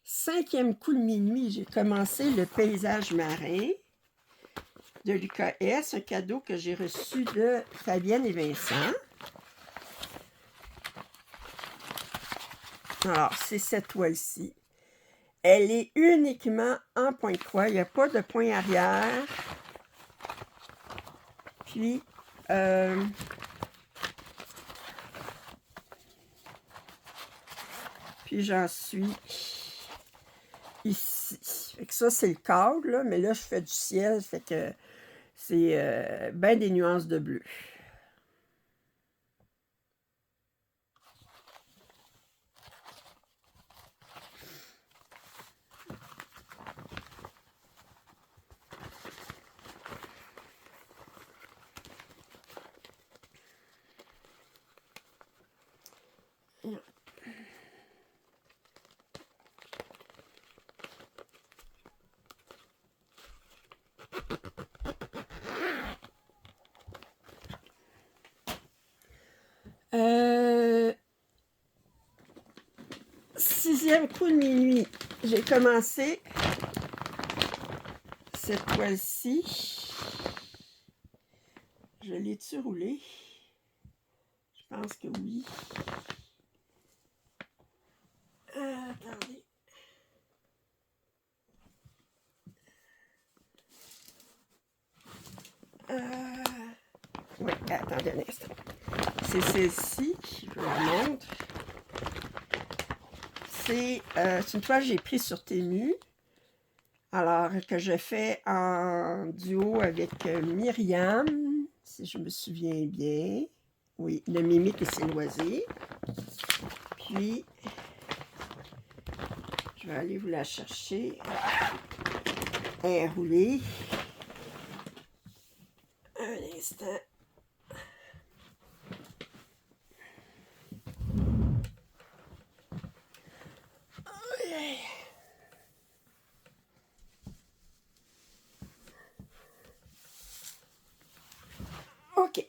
5e coup de minuit, j'ai commencé le paysage marin de Lucas S, un cadeau que j'ai reçu de Fabienne et Vincent. Alors, c'est cette toile-ci. Elle est uniquement en point de croix. Il n'y a pas de point arrière. Puis, j'en suis ici. Fait que ça, c'est le cadre, là, mais là, je fais du ciel, fait que c'est bien des nuances de bleu. Sixième coup de minuit, j'ai commencé cette toile-ci. Je l'ai-tu roulé? Je pense que oui. Attendez. Oui, attendez un instant. C'est celle-ci, je vous la montre. C'est une toile que j'ai prise sur Temu. Alors, que je fais en duo avec Myriam, si je me souviens bien. Oui, de Mimique et ses loisirs. Puis, je vais aller vous la chercher. Elle est roulée. Un instant. OK.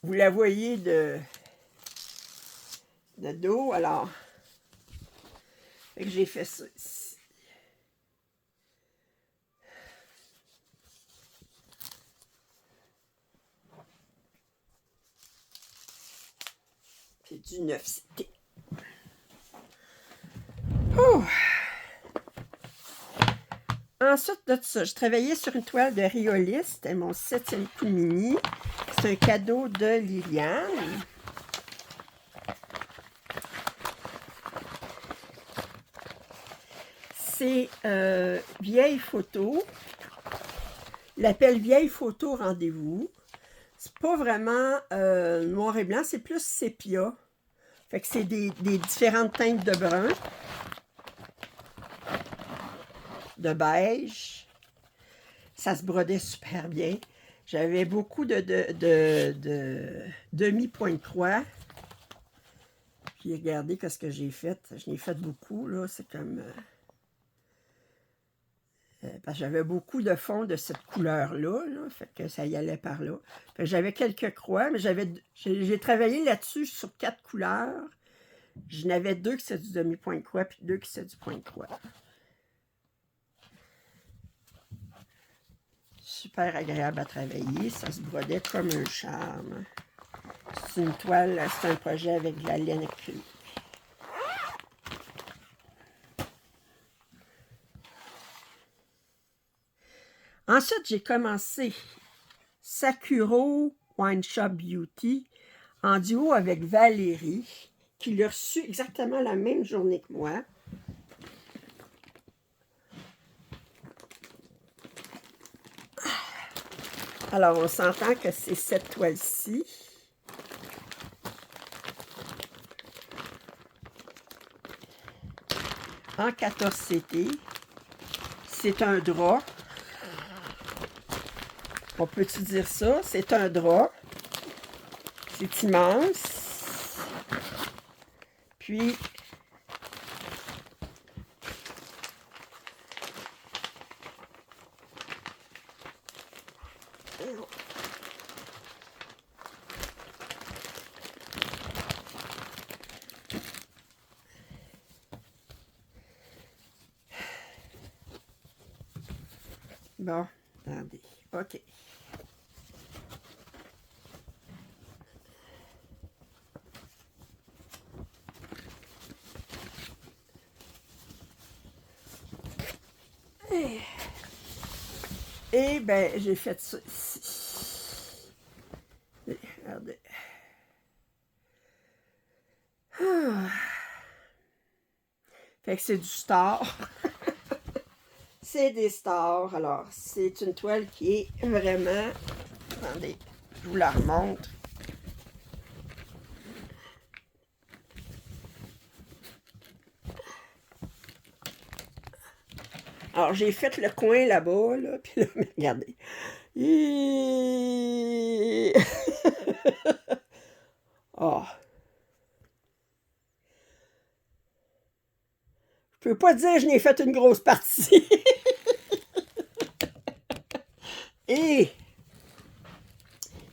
Vous la voyez de dos, alors. Fait que j'ai fait ça ici. C'est du 9CT. Oh! Ensuite de ça, je travaillais sur une toile de Riolis. C'était mon 7e coup mini. C'est un cadeau de Liliane. C'est vieille photo. Il l'appelle vieille photo rendez-vous. C'est pas vraiment noir et blanc, c'est plus sépia. Fait que c'est des différentes teintes de brun, de beige. Ça se brodait super bien. J'avais beaucoup de demi-point de croix. Puis regardez ce que j'ai fait. Je l'ai fait beaucoup, là. C'est comme... parce que j'avais beaucoup de fond de cette couleur-là, là, fait que ça y allait par là. Fait que j'avais quelques croix, mais j'ai travaillé là-dessus sur 4 couleurs. J'en avais 2 qui c'est du demi-point de croix, puis 2 qui c'est du point de croix. Super agréable à travailler, ça se brodait comme un charme. C'est une toile, c'est un projet avec de la laine acrylique. Ensuite, j'ai commencé Sakuro Wine Shop Beauty en duo avec Valérie, qui l'a reçu exactement la même journée que moi. Alors, on s'entend que c'est cette toile-ci. En 14CT. C'est un drap. On peut-tu dire ça? C'est un drap. C'est immense. Puis, bon, attendez. OK. Et ben, j'ai fait ça ici. Regardez. Ah. Fait que c'est du star. C'est des stars. Alors, c'est une toile qui est vraiment... Attendez, je vous la remontre. Alors, j'ai fait le coin là-bas, là, puis là, mais regardez. Oh. Je peux pas dire que je n'ai fait une grosse partie. Et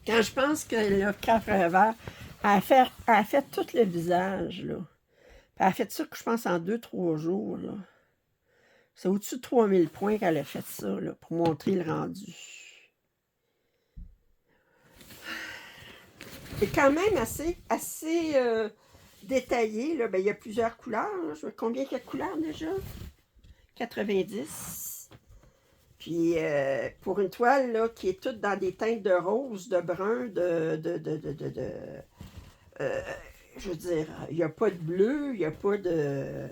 quand je pense que le café vert a fait tout le visage, là. Elle a fait ça, je pense, en 2-3 jours, là. C'est au-dessus de 3000 points qu'elle a fait ça, là, pour montrer le rendu. C'est quand même assez détaillé, là. Ben, il y a plusieurs couleurs, là. Combien il y a de couleurs déjà? 90. Puis, pour une toile, là, qui est toute dans des teintes de rose, de brun, je veux dire, il n'y a pas de bleu, il n'y a pas de...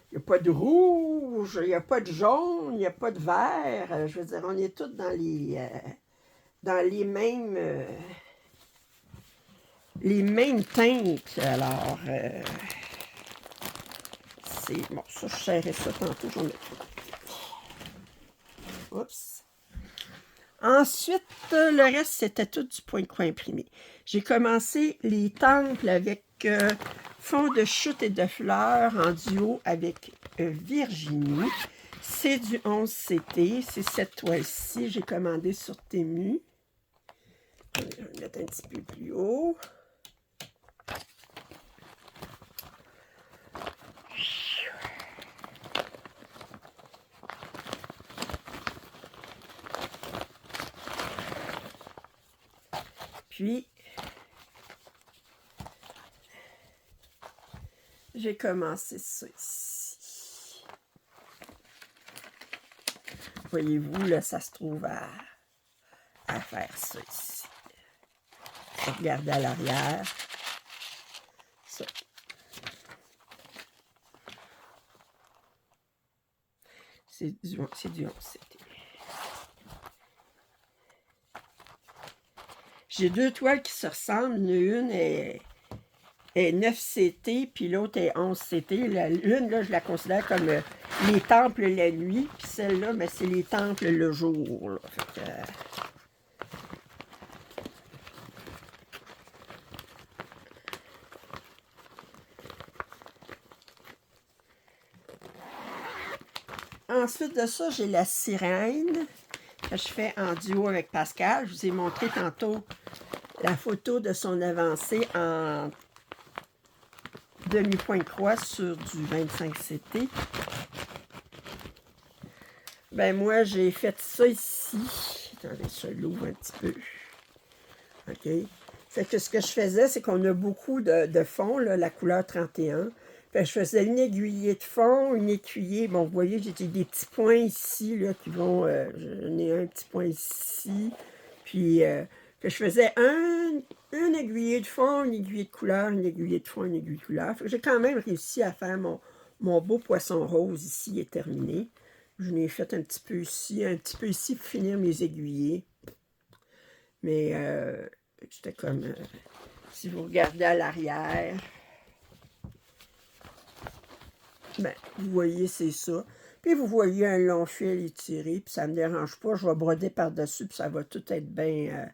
Il n'y a pas de rouge, il n'y a pas de jaune, il n'y a pas de vert. Je veux dire, on est tous dans les mêmes teintes. Alors, c'est... Bon, ça, je serrais ça tantôt, j'en mets. Oups. Ensuite, le reste, c'était tout du point de croix imprimé. J'ai commencé les temples avec fond de chute et de fleurs en duo avec Virginie. C'est du 11CT. C'est cette toile-ci. J'ai commandé sur Temu. Je vais le mettre un petit peu plus haut. Puis, j'ai commencé ça ici. Voyez-vous, là, ça se trouve à faire ça ici. Regardez à l'arrière. Ça. C'est du 11CT. J'ai deux toiles qui se ressemblent. Une est 9CT, puis l'autre est 11CT. L'une, là, je la considère comme les temples la nuit, puis celle-là, ben, c'est les temples le jour. Là. Fait que, ensuite de ça, j'ai la sirène que je fais en duo avec Pascal. Je vous ai montré tantôt la photo de son avancée en demi-point de croix sur du 25CT. Ben moi, j'ai fait ça ici. Attendez, je l'ouvre un petit peu. OK. Fait que ce que je faisais, c'est qu'on a beaucoup de fond, là, la couleur 31. Fait que je faisais une aiguillée de fond, une aiguillée. Bon, vous voyez, j'ai des petits points ici, là, qui vont... j'en ai un petit point ici. Puis, que je faisais une aiguillée de fond, une aiguillée de couleur, une aiguillée de fond, une aiguille de couleur. Fait que j'ai quand même réussi à faire mon beau poisson rose ici, il est terminé. Je l'ai fait un petit peu ici pour finir mes aiguillés. Mais c'était comme, si vous regardez à l'arrière, ben, vous voyez, c'est ça. Puis vous voyez un long fil étiré, puis ça ne me dérange pas. Je vais broder par-dessus, puis ça va tout être bien...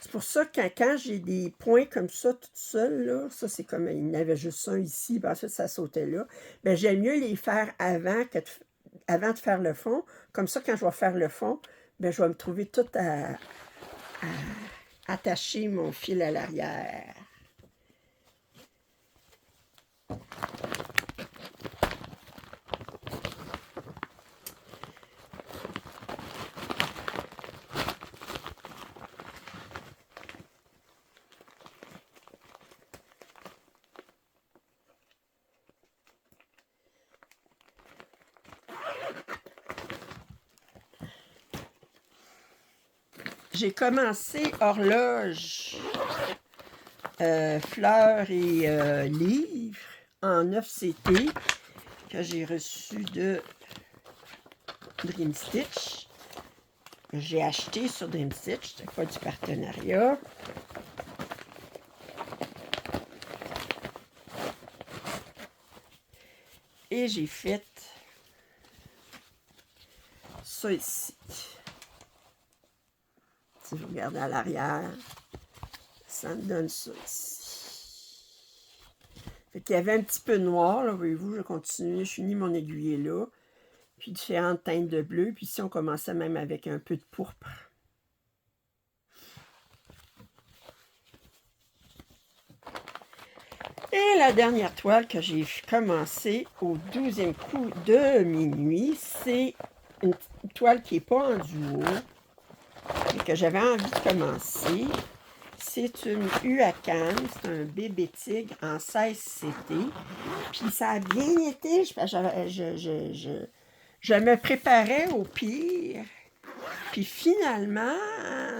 C'est pour ça que quand j'ai des points comme ça, toute seule, là, ça c'est comme, il y en avait juste un ici, puis ensuite ça sautait là, bien j'aime mieux les faire avant de faire le fond. Comme ça, quand je vais faire le fond, bien je vais me trouver tout à attacher mon fil à l'arrière. J'ai commencé horloge, fleurs et livres en 9CT que j'ai reçu de Dream Stitch. J'ai acheté sur Dream Stitch, c'était pas du partenariat. Et j'ai fait ça ici. Si vous regardez à l'arrière, ça me donne ça ici. Fait qu'il y avait un petit peu de noir, là, voyez-vous, je continue, je finis mon aiguillé là. Puis différentes teintes de bleu. Puis ici, on commençait même avec un peu de pourpre. Et la dernière toile que j'ai commencé au 12e coup de minuit, c'est une toile qui n'est pas en duo, et que j'avais envie de commencer. C'est une Huacan, c'est un bébé tigre en 16CT. Puis ça a bien été, je me préparais au pire. Puis finalement,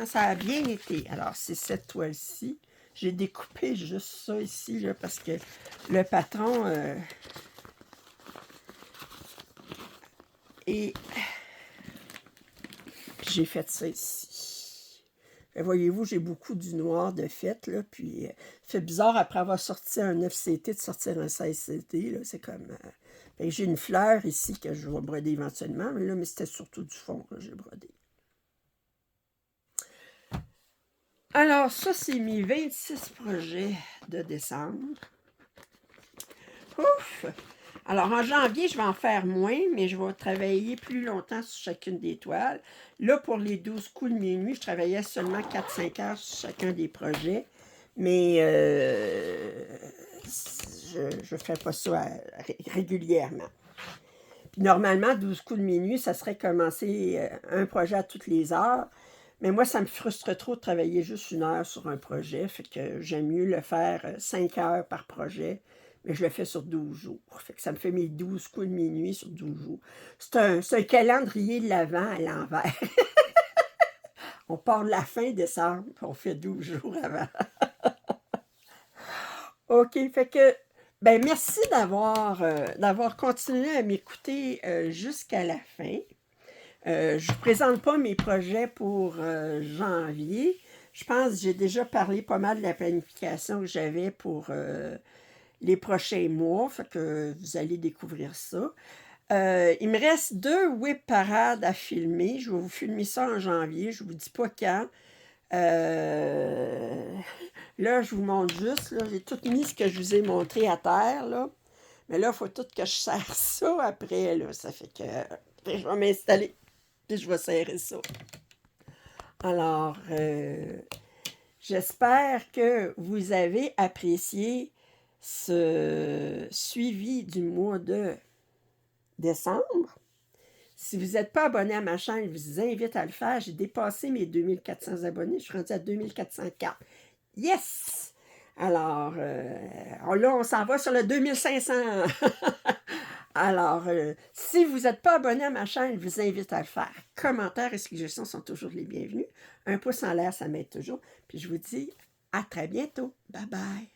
ça a bien été. Alors, c'est cette toile-ci. J'ai découpé juste ça ici, là, parce que le patron... et j'ai fait ça ici. Voyez-vous, j'ai beaucoup du noir de fait, là, puis c'est bizarre après avoir sorti un 9CT de sortir un 16CT, là, c'est comme... j'ai une fleur ici que je vais broder éventuellement, mais là, c'était surtout du fond que j'ai brodé. Alors, ça, c'est mes 26 projets de décembre. Ouf! Alors, en janvier, je vais en faire moins, mais je vais travailler plus longtemps sur chacune des toiles. Là, pour les 12 coups de minuit, je travaillais seulement 4-5 heures sur chacun des projets. Mais je ne fais pas ça régulièrement. Puis, normalement, 12 coups de minuit, ça serait commencer un projet à toutes les heures. Mais moi, ça me frustre trop de travailler juste 1 heure sur un projet, fait que j'aime mieux le faire 5 heures par projet, mais je le fais sur 12 jours. Fait que ça me fait mes 12 coups de minuit sur 12 jours. C'est un calendrier de l'Avent à l'envers. On part de la fin décembre, puis on fait 12 jours avant. OK, fait que, ben merci d'avoir continué à m'écouter jusqu'à la fin. Je ne vous présente pas mes projets pour janvier. Je pense que j'ai déjà parlé pas mal de la planification que j'avais pour les prochains mois. Fait que vous allez découvrir ça. Il me reste 2 whip parades à filmer. Je vais vous filmer ça en janvier. Je ne vous dis pas quand. Là, je vous montre juste. Là, j'ai tout mis ce que je vous ai montré à terre. Là. Mais là, il faut tout que je serre ça après. Là. Ça fait que je vais m'installer. Puis je vais serrer ça. Alors, j'espère que vous avez apprécié ce suivi du mois de décembre. Si vous n'êtes pas abonné à ma chaîne, je vous invite à le faire. J'ai dépassé mes 2400 abonnés. Je suis rendue à 2404. Yes! Alors, là, on s'en va sur le 2500. Alors, si vous n'êtes pas abonné à ma chaîne, je vous invite à le faire. Commentaires et suggestions sont toujours les bienvenus. Un pouce en l'air, ça m'aide toujours. Puis je vous dis à très bientôt. Bye bye.